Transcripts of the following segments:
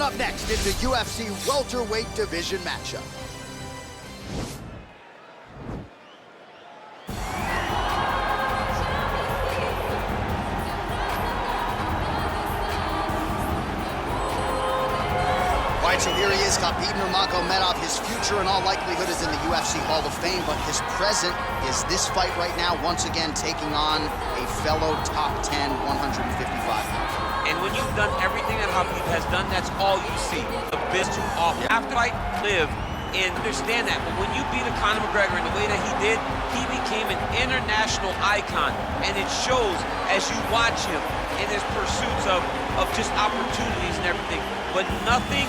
up next in the UFC welterweight division matchup. All right, so here he is, Khabib Nurmagomedov. His future in all likelihood is in the UFC Hall of Fame, but his present is this fight right now, once again taking on a fellow top 10, 155. And when you've done everything that Khabib has done, that's all you see. The best too often. You have to fight, live, and understand that. But when you beat a Conor McGregor in the way that he did, he became an international icon. And it shows as you watch him in his pursuits of just opportunities and everything. But nothing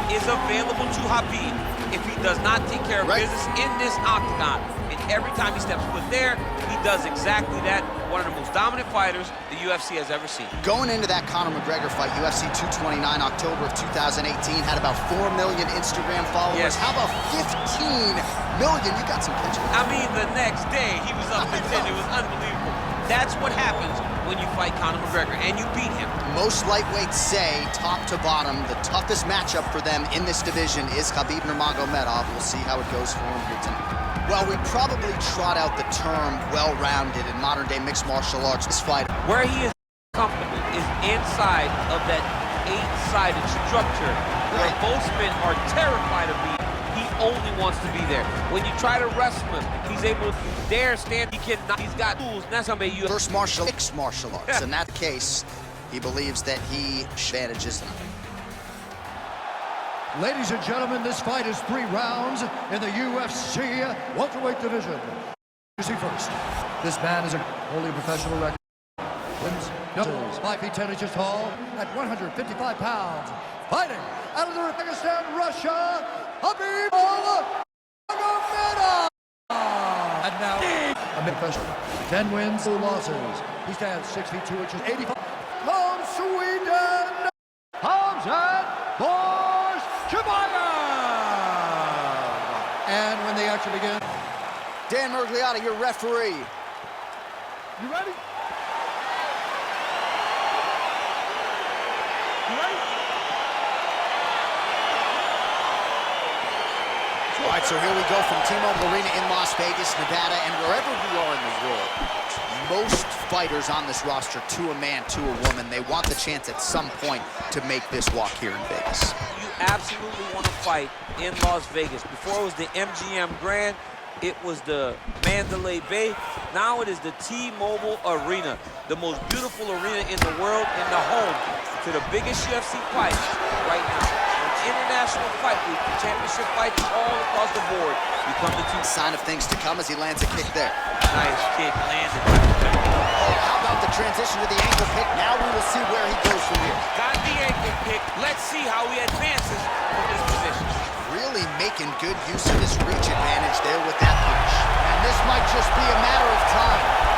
is available to Khabib if he does not take care of business in this octagon. And every time he steps foot there, he does exactly that. One of the most dominant fighters the UFC has ever seen. Going into that Conor McGregor fight, UFC 229, October of 2018, had about 4 million Instagram followers. Yes. How about 15 million? You got some pictures. I mean, the next day, he was up to 10. It was unbelievable. That's what happens when you fight Conor McGregor, and you beat him. Most lightweights say, top to bottom, the toughest matchup for them in this division is Khabib Nurmagomedov. We'll see how it goes for him here tonight. Well, we probably trot out the term well-rounded in modern-day mixed martial arts. This fight, where he is comfortable is inside of that 8-sided structure where both men are terrified of me. He only wants to be there. When you try to wrestle him, he's able to dare stand. He cannot. He's got tools, and that's how you. First mixed martial arts. In that case, he believes that he advantages them. Ladies and gentlemen, this fight is 3 rounds in the UFC welterweight division. You see first, this man is a wholly professional record. Wins, 5 feet 10 inches tall at 155 pounds. Fighting out of the Uzbekistan, Russia, Khabib Nurmagomedov. And now, a professional, 10 wins, 2 losses. He stands 6 feet 2 inches, 85. From Sweden, Hamzat Bosch And when the action begins, Dan Mergliotta, your referee. You ready? You ready? All right, so here we go from T-Mobile Arena in Las Vegas, Nevada, and wherever we are in the world, most fighters on this roster, to a man, to a woman, they want the chance at some point to make this walk here in Vegas. You absolutely want to fight in Las Vegas. Before it was the MGM Grand, it was the Mandalay Bay. Now it is the T-Mobile Arena, the most beautiful arena in the world and the home to the biggest UFC fights right now. International Fight Week, the championship fights all across the board. You come to two. Sign of things to come as he lands a kick there. Nice kick landed. Oh, how about the transition to the ankle pick? Now we will see where he goes from here. Got the ankle pick. Let's see how he advances from this position. Really making good use of his reach advantage there with that punch. And this might just be a matter of time.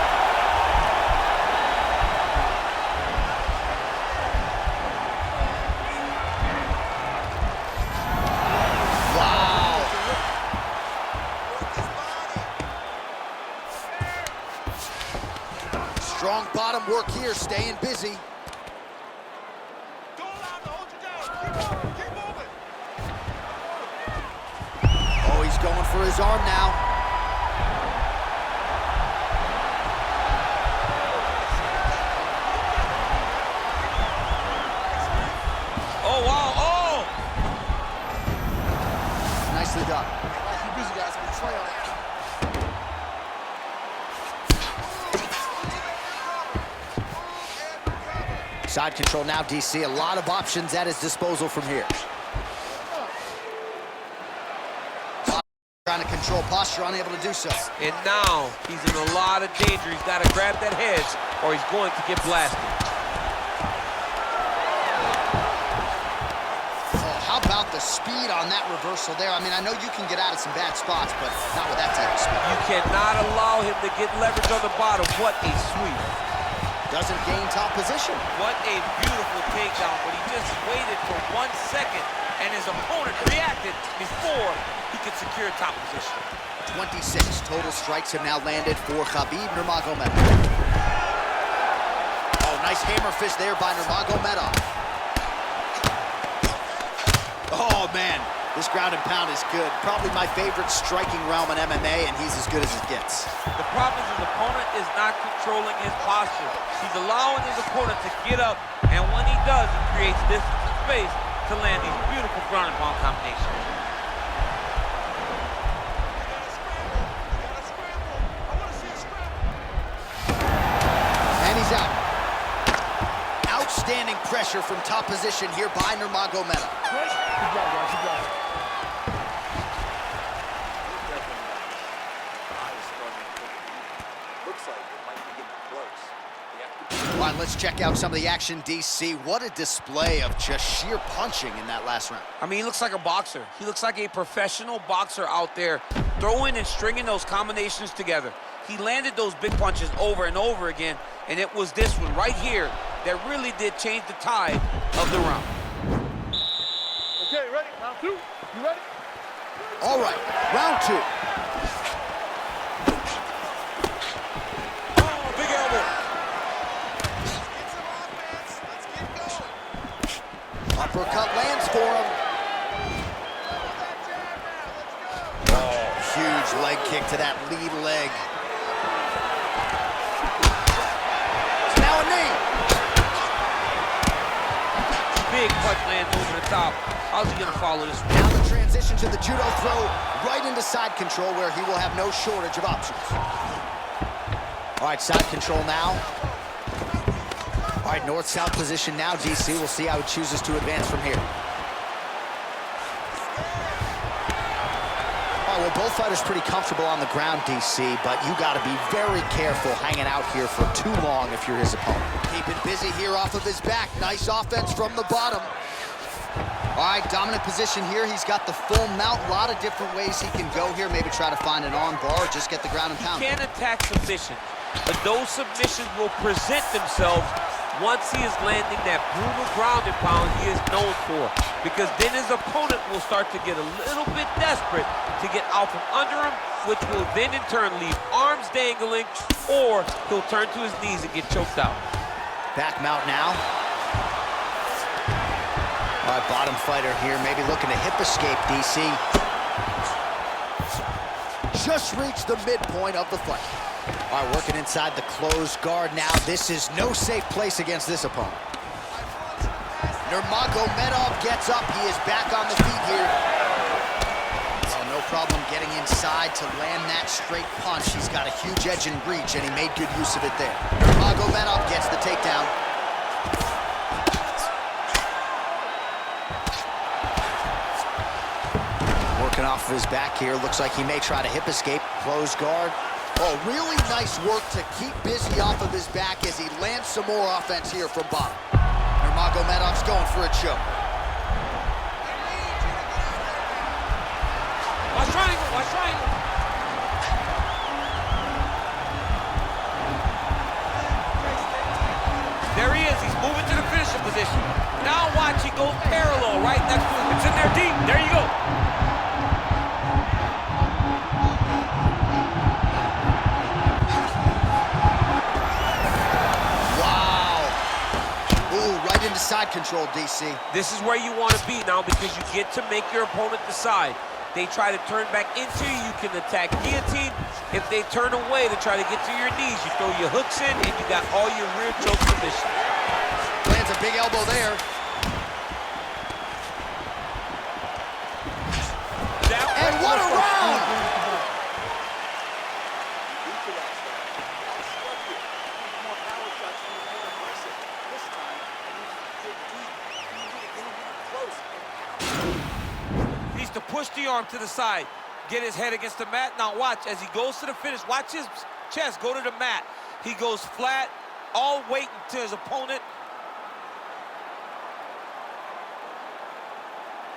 Strong bottom work here, staying busy. Oh, he's going for his arm now. Oh, wow, oh! Nicely done. Keep busy, guys. We'll try on it. Side control now, DC. A lot of options at his disposal from here. Trying to control posture, unable to do so. And now he's in a lot of danger. He's got to grab that hedge or he's going to get blasted. Oh, how about the speed on that reversal there? I mean, I know you can get out of some bad spots, but not with that type of speed. You cannot allow him to get leverage on the bottom. What a sweep. Doesn't gain top position. What a beautiful takedown, but he just waited for 1 second, and his opponent reacted before he could secure top position. 26 total strikes have now landed for Khabib Nurmagomedov. Oh, nice hammer fist there by Nurmagomedov. Oh, man, this ground and pound is good. Probably my favorite striking realm in MMA, and he's as good as it gets. The problem is his opponent is not controlling his posture. He's allowing his opponent to get up, and when he does, he creates distance and space to land these beautiful ground and pound combinations. And he's out. Outstanding pressure from top position here by Nurmagomedov. Good job, guys. Good job. Looks like it might be getting close. All right, let's check out some of the action, DC. What a display of just sheer punching in that last round. I mean, he looks like a boxer. He looks like a professional boxer out there, throwing and stringing those combinations together. He landed those big punches over and over again, and it was this one right here that really did change the tide of the round. Okay, ready? Round two. You ready? All right, round two. Oh, big elbow. Get some offense. Let's keep going. Uppercut lands for him. Oh, huge leg kick to that lead leg. Now a knee. Big punch lands over the top. How's he gonna follow this one? Now the transition to the judo throw right into side control where he will have no shortage of options. All right, side control now. All right, north-south position now, DC. We'll see how he chooses to advance from here. All right, well, both fighters pretty comfortable on the ground, DC, but you got to be very careful hanging out here for too long if you're his opponent. Keep it busy here off of his back. Nice offense from the bottom. All right, dominant position here. He's got the full mount. A lot of different ways he can go here. Maybe try to find an arm bar or just get the ground and pound. He can't attack submission, but those submissions will present themselves once he is landing that brutal ground and pound he is known for. Because then his opponent will start to get a little bit desperate to get out from under him, which will then in turn leave arms dangling, or he'll turn to his knees and get choked out. Back mount now. All right, bottom fighter here, maybe looking to hip escape, DC. Just reached the midpoint of the fight. All right, working inside the closed guard now. This is no safe place against this opponent. Nurmagomedov gets up. He is back on the feet here. Oh, no problem getting inside to land that straight punch. He's got a huge edge and reach, and he made good use of it there. Nurmagomedov gets the takedown. Working off of his back here. Looks like he may try to hip escape. Closed guard. Oh, really nice work to keep busy off of his back as he lands some more offense here from bottom. Nurmagomedov's going for a choke. Watch triangle, watch triangle. There he is, he's moving to the finishing position. Now watch, he goes parallel right next to him. It's in there deep, there you go. Into side control, DC. This is where you want to be now because you get to make your opponent decide. They try to turn back into you, you can attack guillotine. If they turn away to try to get to your knees, you throw your hooks in and you got all your rear choke submission. Lands a big elbow there. And what a round! To push the arm to the side, get his head against the mat. Now watch, as he goes to the finish, watch his chest go to the mat. He goes flat, all waiting to his opponent.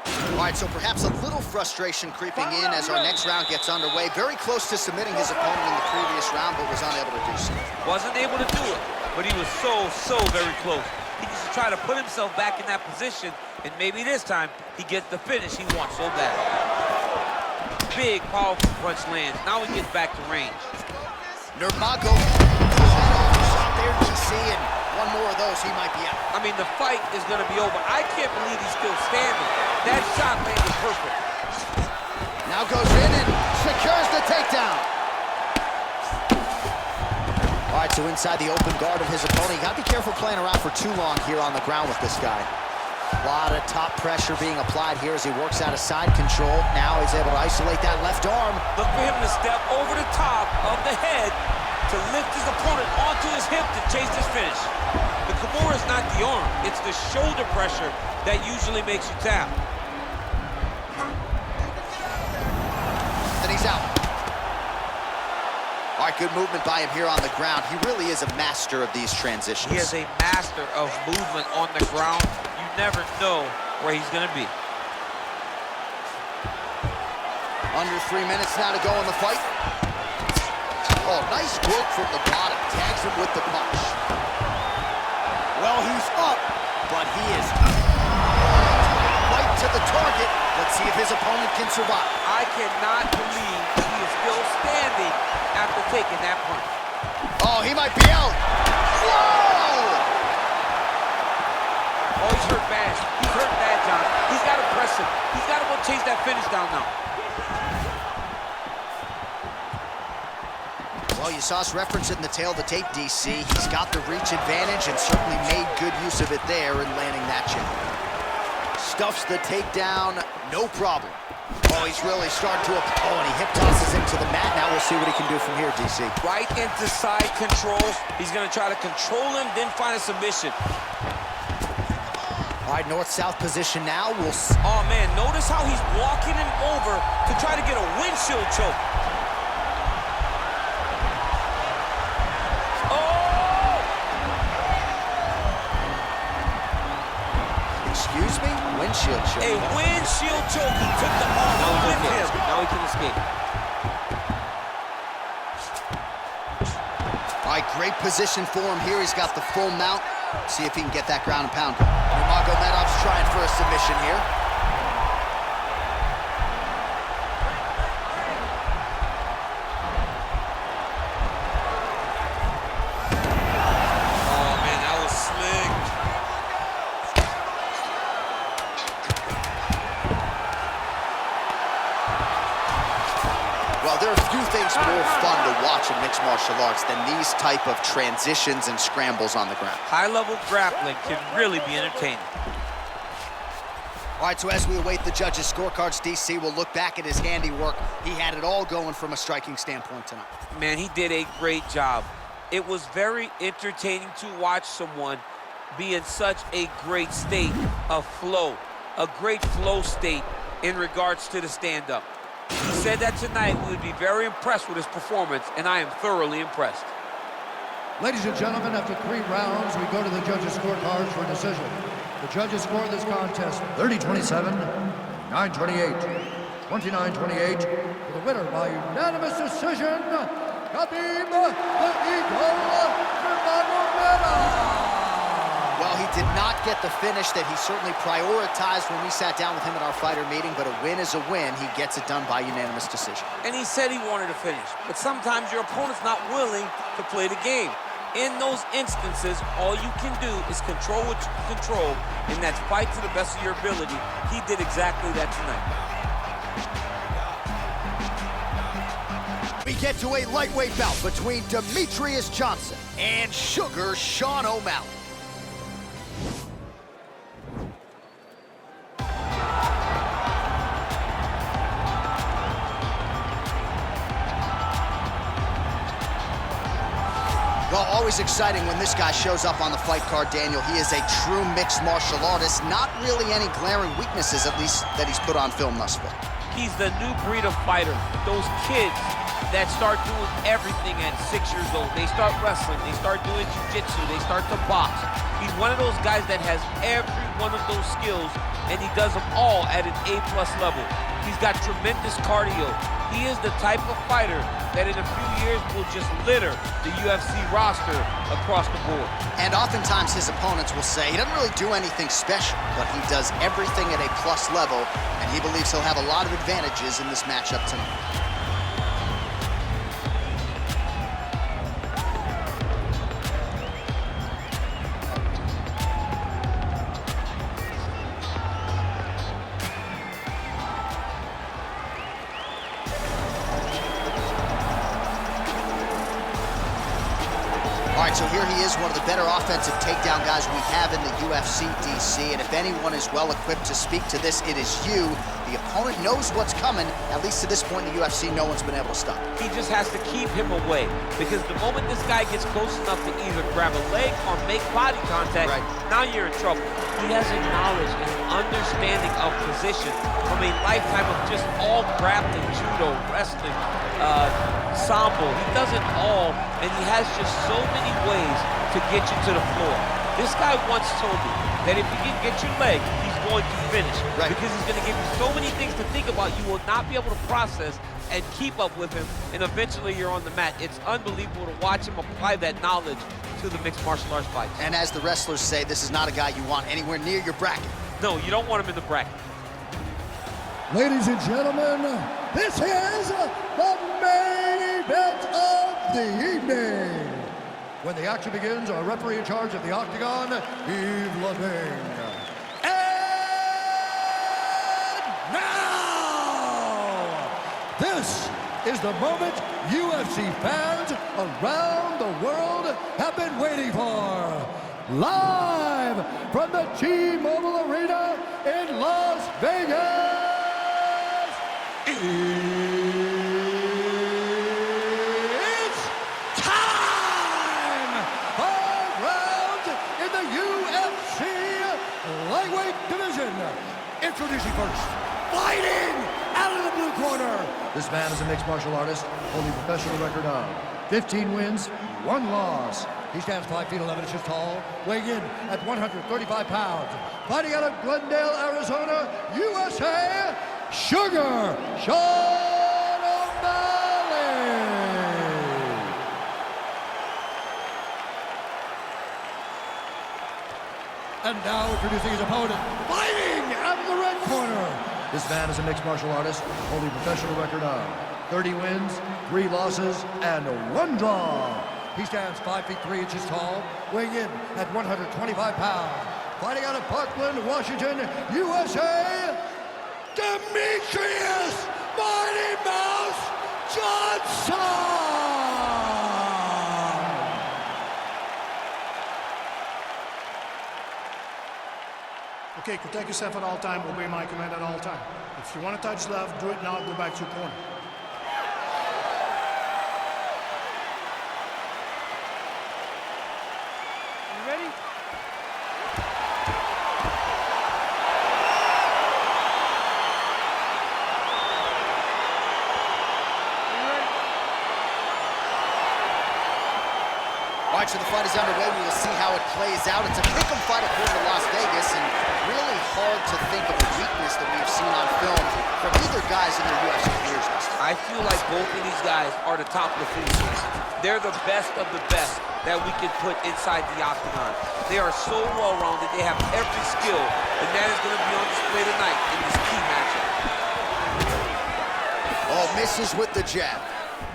All right, so perhaps a little frustration creeping in as our next round gets underway. Very close to submitting his opponent in the previous round, but was unable to do so. Wasn't able to do it, but he was so very close. He needs to try to put himself back in that position, and maybe this time he gets the finish he wants so bad. Big, powerful punch lands. Now he gets back to range. Nurmagomedov shot there, DC, and one more of those, he might be out. I mean, the fight is going to be over. I can't believe he's still standing. That shot landed perfect. Now goes in and secures the takedown. All right, so inside the open guard of his opponent. You gotta be careful playing around for too long here on the ground with this guy. A lot of top pressure being applied here as he works out of side control. Now he's able to isolate that left arm. Look for him to step over the top of the head to lift his opponent onto his hip to chase this finish. The Kimura is not the arm, it's the shoulder pressure that usually makes you tap. And he's out. All right, good movement by him here on the ground. He really is a master of these transitions. He is a master of movement on the ground. You never know where he's gonna be. Under 3 minutes now to go in the fight. Oh, nice work from the bottom. Tags him with the punch. Well, he's up, but he is right to the target. Let's see if his opponent can survive. I cannot believe he is still standing after taking that punch. Oh, he might be out. Whoa! Oh, he's hurt bad. He's hurt bad, John. He's got to press him. He's got to go chase that finish down now. Well, you saw us reference it in the tail of the tape, DC. He's got the reach advantage and certainly made good use of it there in landing that jab. Stuffs the takedown, no problem. Oh, he's really starting to... Oh, and he hip tosses him to the mat. Now we'll see what he can do from here, DC. Right into side control. He's going to try to control him, then find a submission. All right, north-south position now. Oh, man, notice how he's walking him over to try to get a windshield choke. Oh! Excuse me? Windshield choke. A windshield choke. He took the arm with him. Now he can escape. All right, great position for him here. He's got the full mount. See if he can get that ground and pound. Nurmagomedov's trying for a submission here. Oh, man, that was slick. Well, there are few things more fun to watch in mixed martial arts than these type of transitions and scrambles on the ground. High-level grappling can really be entertaining. All right, so as we await the judges' scorecards, DC will look back at his handiwork. He had it all going from a striking standpoint tonight. Man, he did a great job. It was very entertaining to watch someone be in such a great state of flow, a great flow state in regards to the stand-up. He said that tonight we would be very impressed with his performance, and I am thoroughly impressed. Ladies and gentlemen, after 3 rounds, we go to the judges' scorecards for decision. The judges scored this contest 30-27, 9-28, 29-28, for the winner by unanimous decision, Khabib the Eagle Nurmagomedov. Well, he did not get the finish that he certainly prioritized when we sat down with him at our fighter meeting, but a win is a win. He gets it done by unanimous decision. And he said he wanted to finish, but sometimes your opponent's not willing to play the game. In those instances, all you can do is control what you can control, and that's fight to the best of your ability. He did exactly that tonight. We get to a lightweight bout between Demetrius Johnson and Sugar Sean O'Malley. Well, always exciting when this guy shows up on the fight card, Daniel. He is a true mixed martial artist. Not really any glaring weaknesses, at least, that he's put on film thus far. He's the new breed of fighter. Those kids that start doing everything at 6 years old. They start wrestling, they start doing jiu-jitsu, they start to box. He's one of those guys that has every one of those skills, and he does them all at an A+ level. He's got tremendous cardio. He is the type of fighter that in a few years will just litter the UFC roster across the board. And oftentimes his opponents will say he doesn't really do anything special, but he does everything at a plus level, and he believes he'll have a lot of advantages in this matchup tonight. right, so here he is, one of the better offensive takedown guys we have in the UFC, DC, and if anyone is well-equipped to speak to this, it is you. The opponent knows what's coming. At least to this point in the UFC, no one's been able to stop him. He just has to keep him away, because the moment this guy gets close enough to either grab a leg or make body contact, now you're in trouble. He has a knowledge and understanding of position from a lifetime of just all grappling, judo, wrestling, sambo. He does it all, and he has just so many ways to get you to the floor. This guy once told me that if he can get your leg, he's going to finish. Because he's going to give you so many things to think about, you will not be able to process and keep up with him, and eventually you're on the mat. It's unbelievable to watch him apply that knowledge to the mixed martial arts fights. And as the wrestlers say, this is not a guy you want anywhere near your bracket. No, you don't want him in the bracket. Ladies and gentlemen, this is the main event of the evening. When the action begins, our referee in charge of the Octagon, Yves Leving. And now, this is the moment UFC fans around the world have been waiting for. Live from the T-Mobile Arena in Las Vegas. It's time! 5 rounds in the UFC lightweight division. Introducing first, fighting out of the blue corner. This man is a mixed martial artist, holding a professional record of 15 wins, 1 loss. He stands 5 feet 11 inches tall, weighing in at 135 pounds. Fighting out of Glendale, Arizona, USA, Sugar Sean O'Malley. And now introducing his opponent, fighting out of the red corner. This man is a mixed martial artist, holding a professional record of 30 wins, 3 losses, and 1 draw. He stands 5 feet 3 inches tall, weighing in at 125 pounds. Fighting out of Parkland, Washington, USA, Demetrius Mighty Mouse Johnson! Okay, protect yourself at all time, obey my command at all time. If you want to touch left, do it now, go back to your corner. You ready? All right, so the fight is underway. We will see how it plays out. It's a pick'em fight according to Las Vegas, and really hard to think of a weakness that we've seen on film from either guys in their UFC careers. I feel like both of these guys are the top of the food chain. They're the best of the best that we can put inside the octagon. They are so well-rounded. They have every skill, and that is going to be on display tonight in this key matchup. Oh, misses with the jab.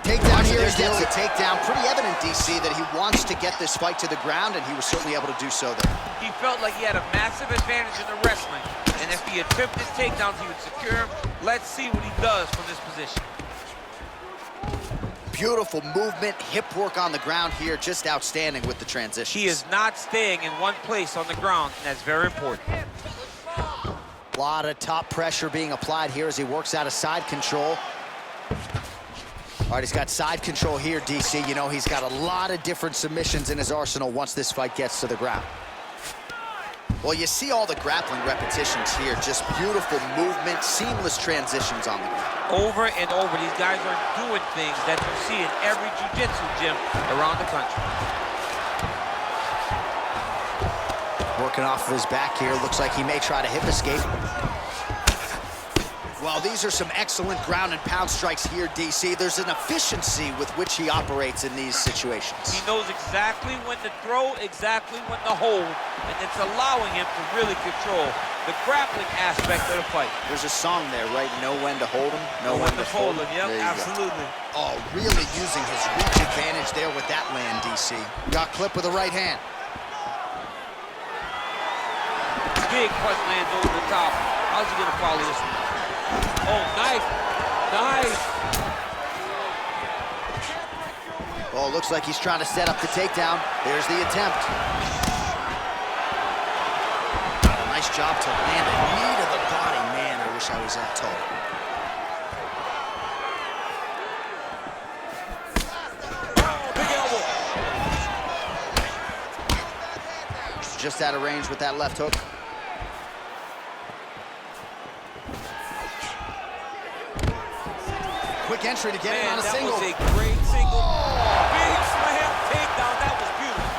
Takedown here, he gets a takedown. Pretty evident, DC, that he wants to get this fight to the ground, and he was certainly able to do so there. He felt like he had a massive advantage in the wrestling, and if he attempted takedowns, he would secure him. Let's see what he does from this position. Beautiful movement, hip work on the ground here, just outstanding with the transition. He is not staying in one place on the ground, and that's very important. A lot of top pressure being applied here as he works out of side control. All right, he's got side control here, DC. You know, he's got a lot of different submissions in his arsenal once this fight gets to the ground. Well, you see all the grappling repetitions here. Just beautiful movement, seamless transitions on the ground. Over and over, these guys are doing things that you see in every jiu-jitsu gym around the country. Working off of his back here. Looks like he may try to hip escape. Well, these are some excellent ground and pound strikes here, DC. There's an efficiency with which he operates in these situations. He knows exactly when to throw, exactly when to hold, and it's allowing him to really control the grappling aspect of the fight. There's a song there, right? Know when to hold him, know when to fold him. Yep, absolutely. Oh, really using his reach advantage there with that land, DC. Got clipped with the right hand. Big punch lands over the top. How's he gonna follow this one? Oh, nice. Nice. Oh, looks like he's trying to set up the takedown. There's the attempt. Nice job to land a knee to the body. Man, I wish I was that tall. Just out of range with that left hook. Quick entry to get him on a single. That was a great single. Big slam takedown. That was beautiful.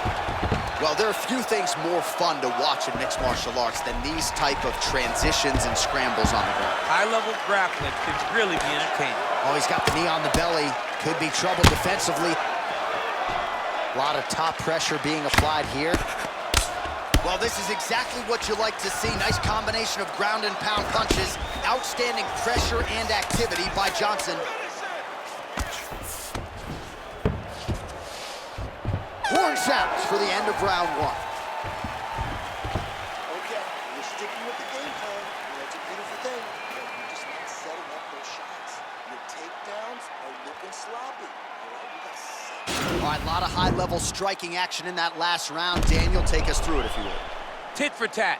Well, there are few things more fun to watch in mixed martial arts than these type of transitions and scrambles on the ground. High-level grappling could really be entertaining. Oh, he's got the knee on the belly. Could be trouble defensively. A lot of top pressure being applied here. Well, this is exactly what you like to see. Nice combination of ground and pound punches. Outstanding pressure and activity by Johnson. Horn sounds for the end of round one. Okay, you're sticking with the game plan. That's a beautiful thing. But you're just not setting up those shots. Your takedowns are looking sloppy. All right, we got 7. All right, a lot of high-level striking action in that last round. Daniel, take us through it if you will. Tit for tat.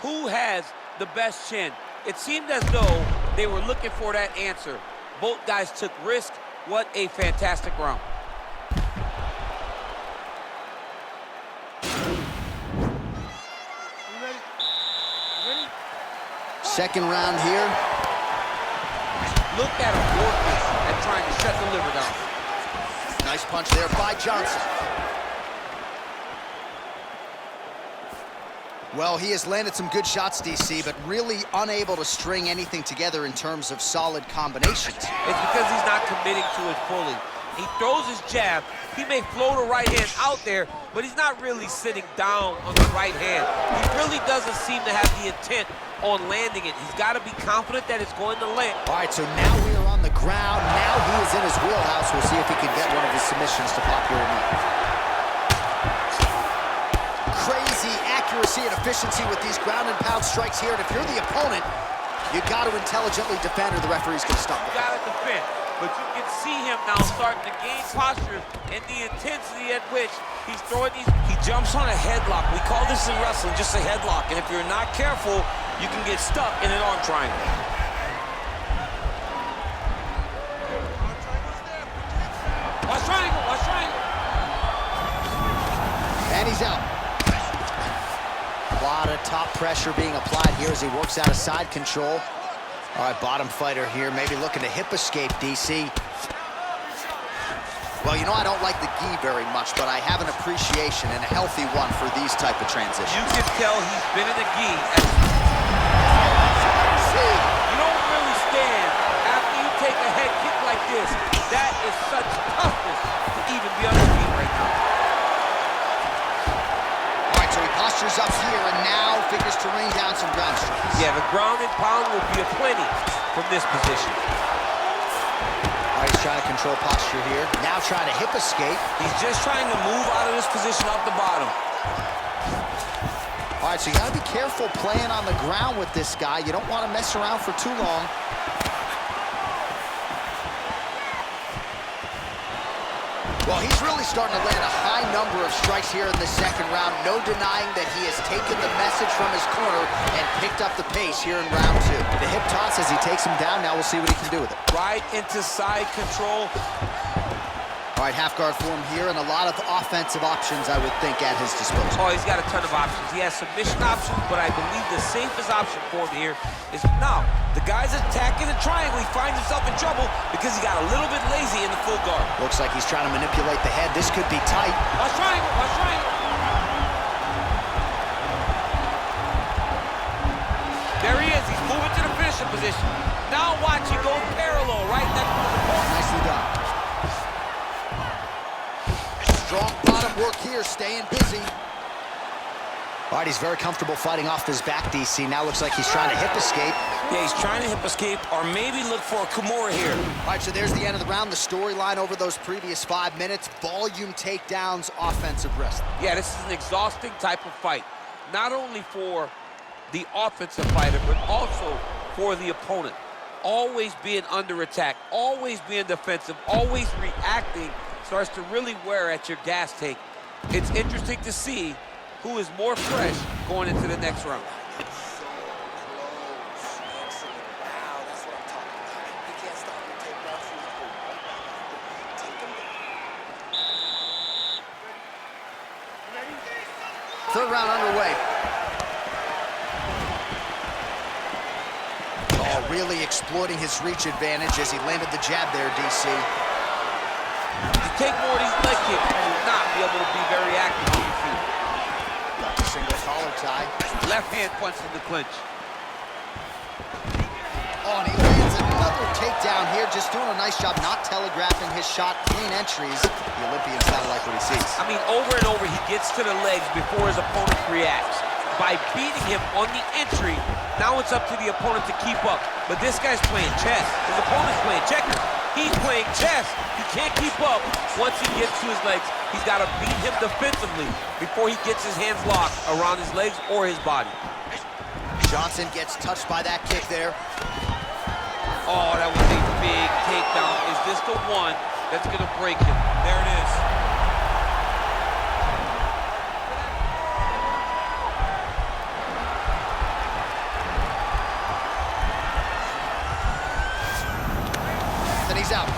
Who has the best chin? It seemed as though they were looking for that answer. Both guys took risk. What a fantastic round. Second round here. Look at him working at trying to shut the liver down. Nice punch there by Johnson. Well, he has landed some good shots, DC, but really unable to string anything together in terms of solid combinations. It's because he's not committing to it fully. He throws his jab. He may float a right hand out there, but he's not really sitting down on the right hand. He really doesn't seem to have the intent on landing it. He's got to be confident that it's going to land. All right, so now we are on the ground. Now he is in his wheelhouse. We'll see if he can get one of his submissions to popular enough. Crazy accuracy and efficiency with these ground and pound strikes here. And if you're the opponent, you got to intelligently defend or the referee's going to stop it. You got to defend. But you can see him now starting to gain posture and the intensity at which he's throwing these. He jumps on a headlock. We call this in wrestling just a headlock. And if you're not careful, you can get stuck in an arm triangle. Watch triangle, watch triangle. And he's out. A lot of top pressure being applied here as he works out of side control. All right, bottom fighter here, maybe looking to hip escape, DC. Well, you know, I don't like the gi very much, but I have an appreciation and a healthy one for these type of transitions. You can tell he's been in the gi. You don't really stand after you take a head kick like this. That is such toughness to even be on his feet right now. All right, so he postures up here and now figures to rain down some ground strikes. Yeah, the ground and pound will be aplenty from this position. All right, he's trying to control posture here. Now trying to hip escape. He's just trying to move out of this position off the bottom. All right, so you gotta be careful playing on the ground with this guy. You don't want to mess around for too long. Well, he's really starting to land a high number of strikes here in the second round. No denying that he has taken the message from his corner and picked up the pace here in round two. The hip toss as he takes him down. Now we'll see what he can do with it. Right into side control. All right, half guard for him here, and a lot of offensive options, I would think, at his disposal. Oh, he's got a ton of options. He has submission options, but I believe the safest option for him here is now. The guy's attacking the triangle. He finds himself in trouble because he got a little bit lazy in the full guard. Looks like he's trying to manipulate the head. This could be tight. Watch triangle, watch triangle. There he is. He's moving to the finishing position. Now watch, he goes parallel, right? Nicely done. Strong bottom work here, staying busy. All right, he's very comfortable fighting off his back, DC. Now looks like he's trying to hip escape. Yeah, he's trying to hip escape or maybe look for a Kimura here. All right, so there's the end of the round. The storyline over those previous 5 minutes, volume takedowns, offensive wrestling. Yeah, this is an exhausting type of fight. Not only for the offensive fighter, but also for the opponent. Always being under attack, always being defensive, always reacting starts to really wear at your gas tank. It's interesting to see who is more fresh going into the next round. So close. Excellent. Wow, that's what I'm talking about. You can't stop your takedowns. You have to go right behind them. Take them down. Third round underway. Oh, really exploiting his reach advantage as he landed the jab there, DC. You take more of these leg kicks, you will not be able to be very active on your feet. Single collar tie. Left hand punch in the clinch. Oh, and he lands another takedown here, just doing a nice job not telegraphing his shot. Clean entries. The Olympian's gotta like what he sees. I mean, over and over, he gets to the legs before his opponent reacts. By beating him on the entry, now it's up to the opponent to keep up. But this guy's playing chess. His opponent's playing checkers. He's playing chess. He can't keep up. Once he gets to his legs, he's got to beat him defensively before he gets his hands locked around his legs or his body. Johnson gets touched by that kick there. Oh, that was a big takedown. Is this the one that's going to break him? There it is. And he's out.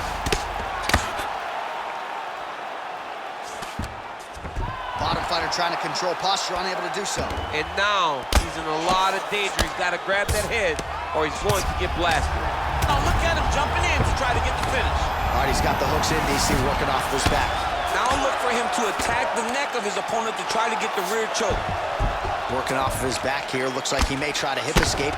Bottom fighter trying to control posture, unable to do so. And now he's in a lot of danger. He's got to grab that head or he's going to get blasted. Now look at him jumping in to try to get the finish. All right, he's got the hooks in, DC, working off of his back. Now look for him to attack the neck of his opponent to try to get the rear choke. Working off of his back here. Looks like he may try to hip escape.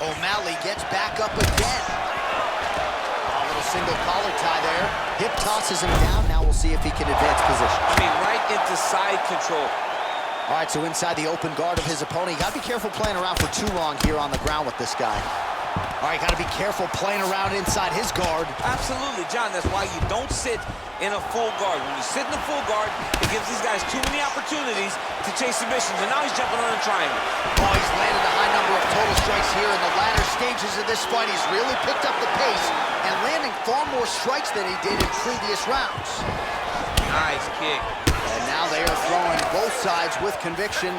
O'Malley gets back up again. A little single collar tie there. Hip tosses him down. Now we'll see if he can advance position. I mean, right into side control. All right, so inside the open guard of his opponent. You got to be careful playing around for too long here on the ground with this guy. All right, got to be careful playing around inside his guard. Absolutely, John. That's why you don't sit in a full guard. When you sit in a full guard, it gives these guys too many opportunities to chase submissions. And now he's jumping on a triangle. Oh, he's landed a high number of total strikes here in the latter stages of this fight. He's really picked up the pace and landing far more strikes than he did in previous rounds. Nice kick. And now they are throwing both sides with conviction.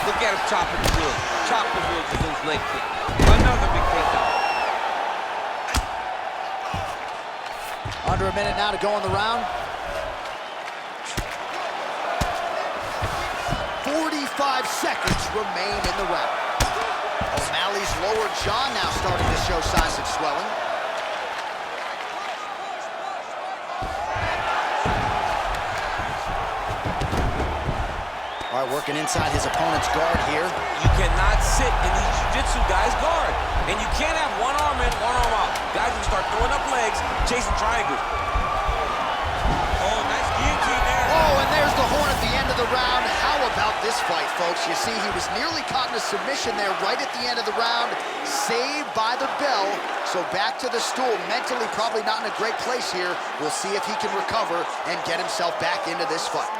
Look at him chopping the wood. Chop the wood with those leg kicks. Another big takedown. Under a minute now to go in the round. 45 seconds remain in the round. O'Malley's lower jaw now starting to show signs of swelling. All right, working inside his opponent's guard here. You cannot sit in these jiu-jitsu guys' guard. And you can't have one arm in, one arm out. Guys will start throwing up legs, chasing triangles. Oh, nice guillotine there. Oh, and there's the horn at the end of the round. How about this fight, folks? You see, he was nearly caught in a submission there right at the end of the round. Saved by the bell. So back to the stool. Mentally probably not in a great place here. We'll see if he can recover and get himself back into this fight.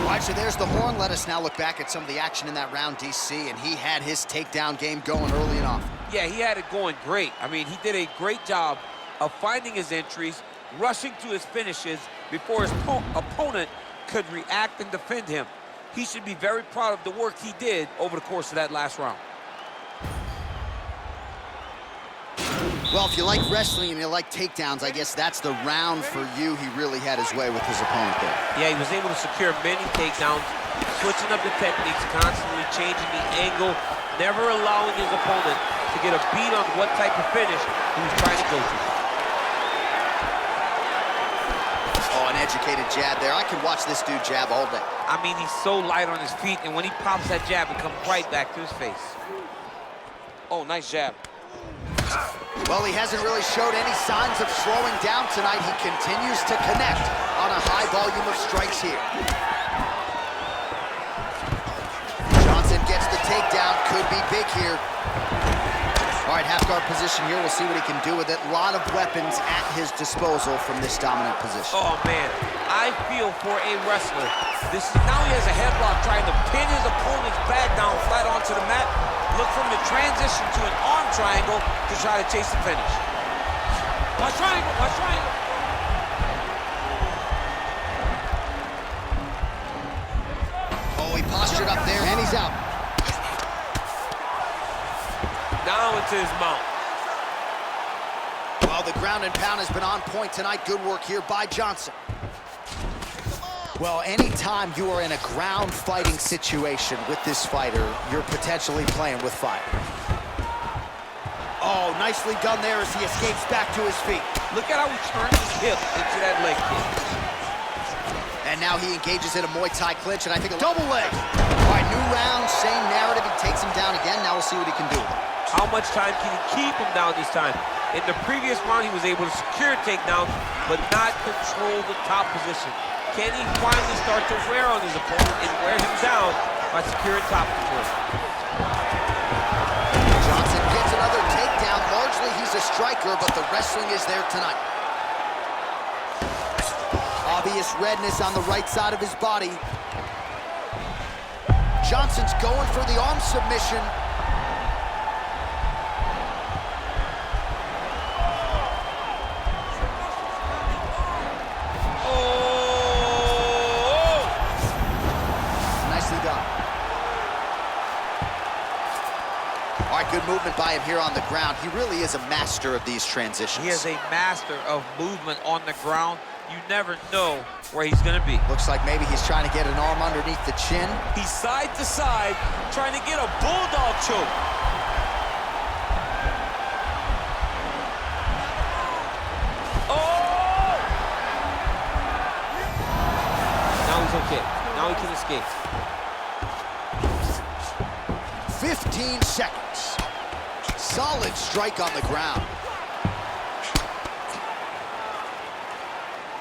All right, so there's the horn. Let us now look back at some of the action in that round, DC, and he had his takedown game going early and often. Yeah, he had it going great. I mean, he did a great job of finding his entries, rushing to his finishes before his opponent could react and defend him. He should be very proud of the work he did over the course of that last round. Well, if you like wrestling and you like takedowns, I guess that's the round for you. He really had his way with his opponent there. Yeah, he was able to secure many takedowns, switching up the techniques, constantly changing the angle, never allowing his opponent to get a beat on what type of finish he was trying to go to. Oh, an educated jab there. I could watch this dude jab all day. I mean, he's so light on his feet, and when he pops that jab, it comes right back to his face. Oh, nice jab. Well, he hasn't really showed any signs of slowing down tonight. He continues to connect on a high volume of strikes here. Johnson gets the takedown. Could be big here. All right, half guard position here. We'll see what he can do with it. A lot of weapons at his disposal from this dominant position. Oh, man. I feel for a wrestler. Now he has a headlock trying to pin his opponent's back down flat onto the mat. Look for him to transition to an arm triangle to try to chase the finish. Watch triangle, watch triangle. Oh, he postured up there, and he's out. Now into his mount. Well, the ground and pound has been on point tonight. Good work here by Johnson. Well, anytime you are in a ground fighting situation with this fighter, you're potentially playing with fire. Oh, nicely done there as he escapes back to his feet. Look at how he turns his hip into that leg kick. And now he engages in a Muay Thai clinch, and I think a double leg. All right, new round, same narrative. He takes him down again. Now we'll see what he can do. How much time can he keep him down this time? In the previous round, he was able to secure a takedown, but not control the top position. Can he finally start to wear on his opponent and wear him down by securing top control? Johnson gets another takedown. Largely, he's a striker, but the wrestling is there tonight. Obvious redness on the right side of his body. Johnson's going for the arm submission. Good movement by him here on the ground. He really is a master of these transitions. He is a master of movement on the ground. You never know where he's going to be. Looks like maybe he's trying to get an arm underneath the chin. He's side to side, trying to get a bulldog choke. Oh! Now he's okay. Now he can escape. 15 seconds. Solid strike on the ground.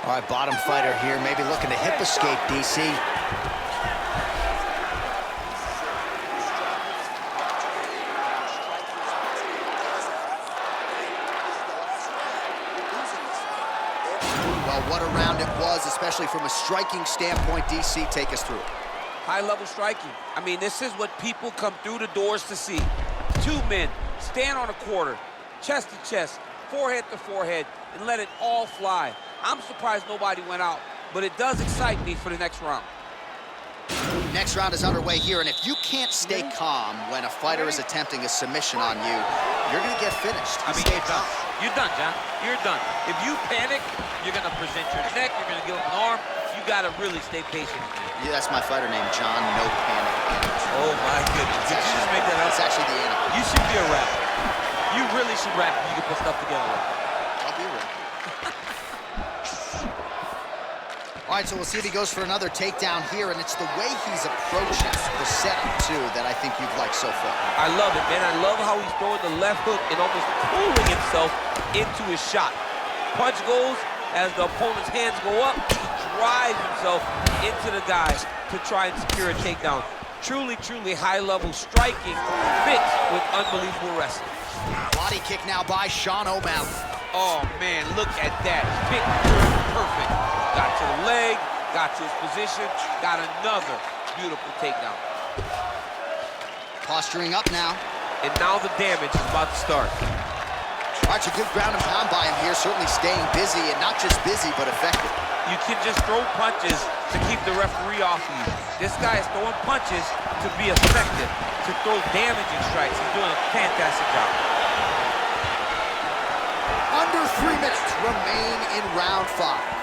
All right, bottom fighter here, maybe looking to hip escape, DC. Well, what a round it was, especially from a striking standpoint. DC, take us through it. High-level striking. I mean, this is what people come through the doors to see. Two men stand on a quarter, chest to chest, forehead to forehead, and let it all fly. I'm surprised nobody went out, but it does excite me for the next round. Next round is underway here, and if you can't stay calm when a fighter is attempting a submission on you, you're going to get finished. I mean, you're done. You're done, John. You're done. If you panic, you're going to present your neck, you're going to give up an arm. You got to really stay patient. Yeah, that's my fighter name, John No Panic. Oh, my goodness. Did you just make that up? It's actually the animal. You should be a rapper. You really should rap if you can put stuff together like that. I'll be a rapper. All right, so we'll see if he goes for another takedown here, and it's the way he's approaching the setup, too, that I think you've liked so far. I love it, man. I love how he's throwing the left hook and almost pulling himself into his shot. Punch goes, as the opponent's hands go up, he drives himself into the guy to try and secure a takedown. Truly, truly high-level striking fits with unbelievable wrestling. Body kick now by Sean O'Malley. Oh, man, look at that. Perfect. Got to the leg, got to his position, got another beautiful takedown. Posturing up now. And now the damage is about to start. All right, so good ground and pound by him here, certainly staying busy, and not just busy, but effective. You can just throw punches to keep the referee off of you. This guy is throwing punches to be effective, to throw damaging strikes. He's doing a fantastic job. Under 3 minutes remain in round 5.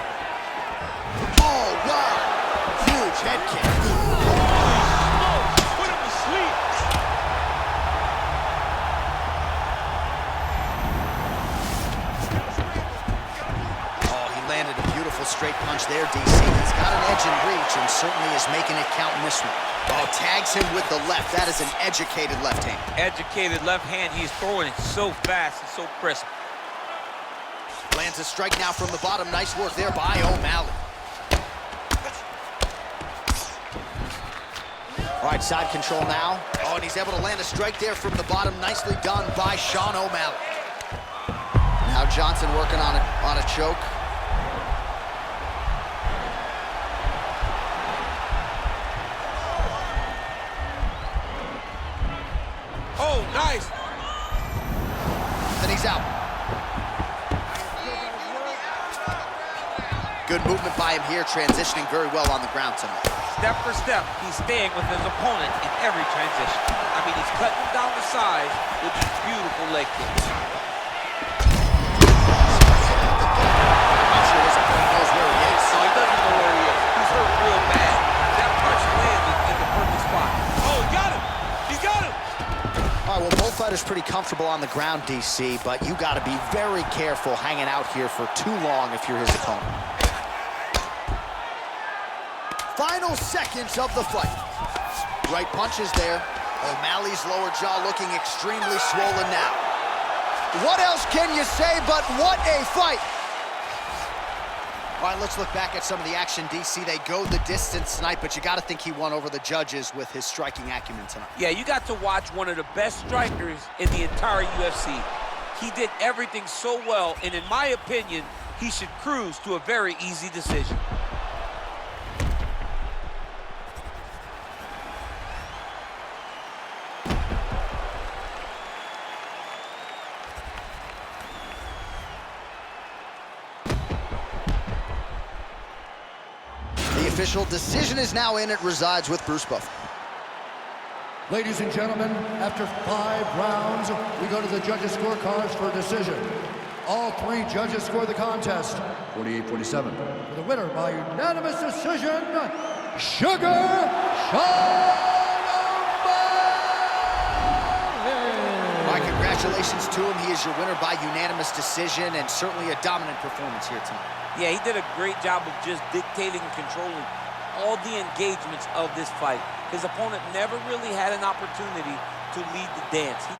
Oh, wow. Huge head kick. Put him to sleep. Oh, he landed a beautiful straight punch there, DC. He's got an edge and reach and certainly is making it count in this one. Oh, tags him with the left. That is an educated left hand. Educated left hand. He's throwing it so fast and so crisp. Lands a strike now from the bottom. Nice work there by O'Malley. All right, side control now. Oh, and he's able to land a strike there from the bottom. Nicely done by Sean O'Malley. Now Johnson working on a choke. Oh, nice. Then he's out. Good movement by him here, transitioning very well on the ground tonight. Step for step, he's staying with his opponent in every transition. I mean, he's cutting him down to size with these beautiful leg kicks. I'm not sure his opponent knows where he is. No, he doesn't know where he is. He's hurt real bad. That punch landed in the perfect spot. Oh, he got him! He got him! All right, well, both fighters pretty comfortable on the ground, DC, but you got to be very careful hanging out here for too long if you're his opponent. Final seconds of the fight. Right punches there. O'Malley's lower jaw looking extremely swollen now. What else can you say but what a fight? All right, let's look back at some of the action, DC. They go the distance tonight, but you got to think he won over the judges with his striking acumen tonight. Yeah, you got to watch one of the best strikers in the entire UFC. He did everything so well, and in my opinion, he should cruise to a very easy decision. The official decision is now in. It resides with Bruce Buffer. Ladies and gentlemen, after 5 rounds, we go to the judges' scorecards for a decision. All 3 judges score the contest 48-47. For the winner by unanimous decision, Sugar Sean O'Malley. All right, congratulations to him. He is your winner by unanimous decision, and certainly a dominant performance here tonight. Yeah, he did a great job of just dictating and controlling all the engagements of this fight. His opponent never really had an opportunity to lead the dance.